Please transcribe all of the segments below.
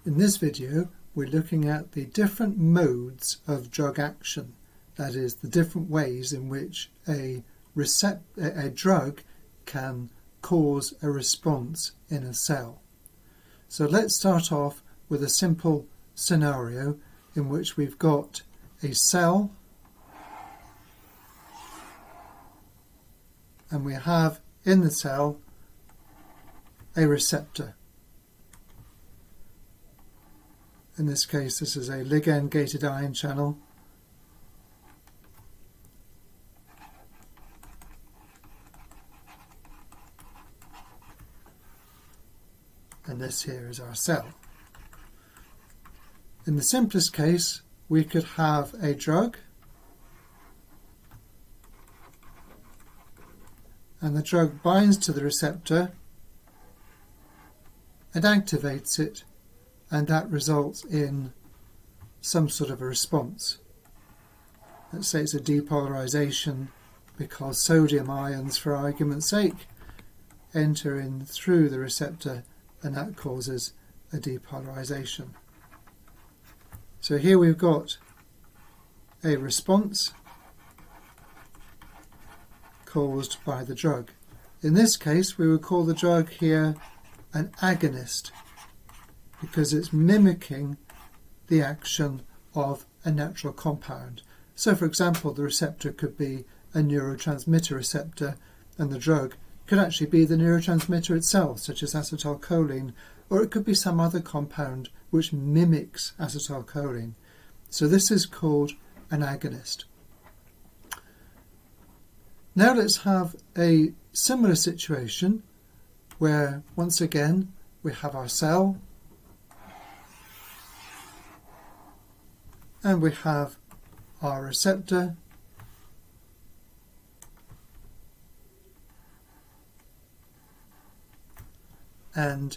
In this video, we're looking at the different modes of drug action, that is, the different ways in which a drug can cause a response in a cell. So let's start off with a simple scenario in which we've got a cell and we have in the cell a receptor. In this case, this is a ligand-gated ion channel. And this here is our cell. In the simplest case, we could have a drug, and the drug binds to the receptor and activates it, and that results in some sort of a response. Let's say it's a depolarization because sodium ions, for argument's sake, enter in through the receptor and that causes a depolarization. So here we've got a response caused by the drug. In this case, we would call the drug here an agonist, because it's mimicking the action of a natural compound. So for example, the receptor could be a neurotransmitter receptor, and the drug could actually be the neurotransmitter itself, such as acetylcholine, or it could be some other compound which mimics acetylcholine. So this is called an agonist. Now let's have a similar situation where, once again, we have our cell and we have our receptor, and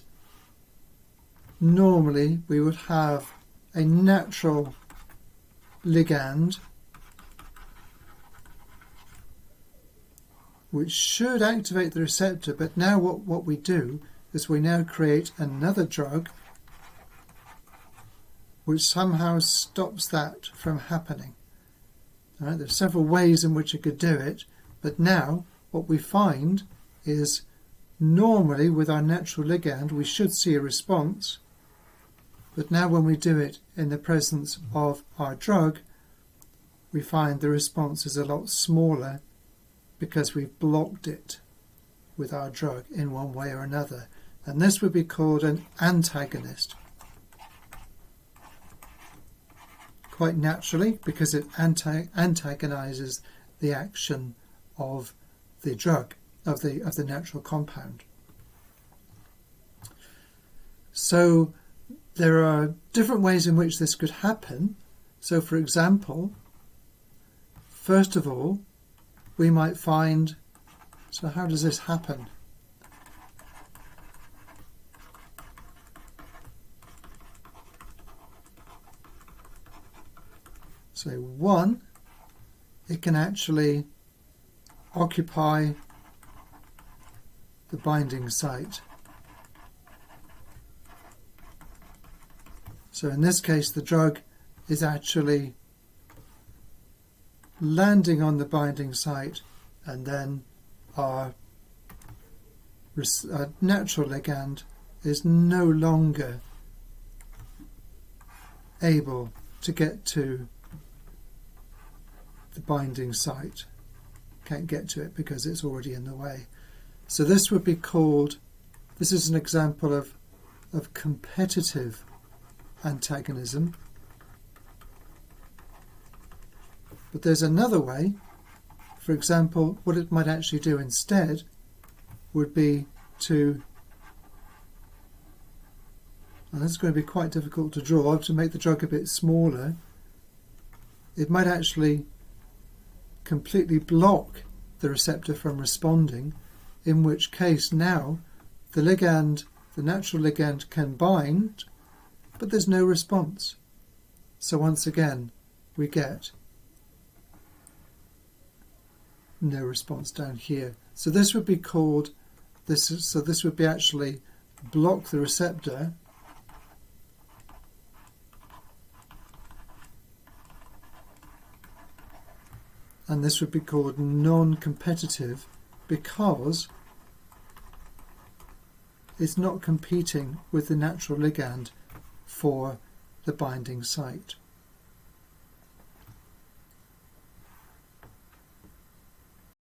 normally we would have a natural ligand which should activate the receptor, but now what we do is we now create another drug which somehow stops that from happening. All right, there's several ways in which it could do it, but now what we find is normally with our natural ligand we should see a response, but now when we do it in the presence of our drug, we find the response is a lot smaller because we've blocked it with our drug in one way or another. And this would be called an antagonist. Quite naturally, because it antagonizes the action of the drug, of the natural compound. So there are different ways in which this could happen. So for example, first of all, we might find, so how does this happen? So one, it can actually occupy the binding site. So in this case, the drug is actually landing on the binding site, and then our natural ligand is no longer able to get to the binding site. Can't get to it because it's already in the way. So this would be called, this is an example of competitive antagonism. But there's another way. For example, what it might actually do instead would be to, and this is going to be quite difficult to draw, to make the drug a bit smaller. It might actually completely block the receptor from responding, in which case now the ligand, the natural ligand, can bind, but there's no response. So once again, we get no response down here. So this would be called, this would be actually block the receptor and this would be called non-competitive because it's not competing with the natural ligand for the binding site.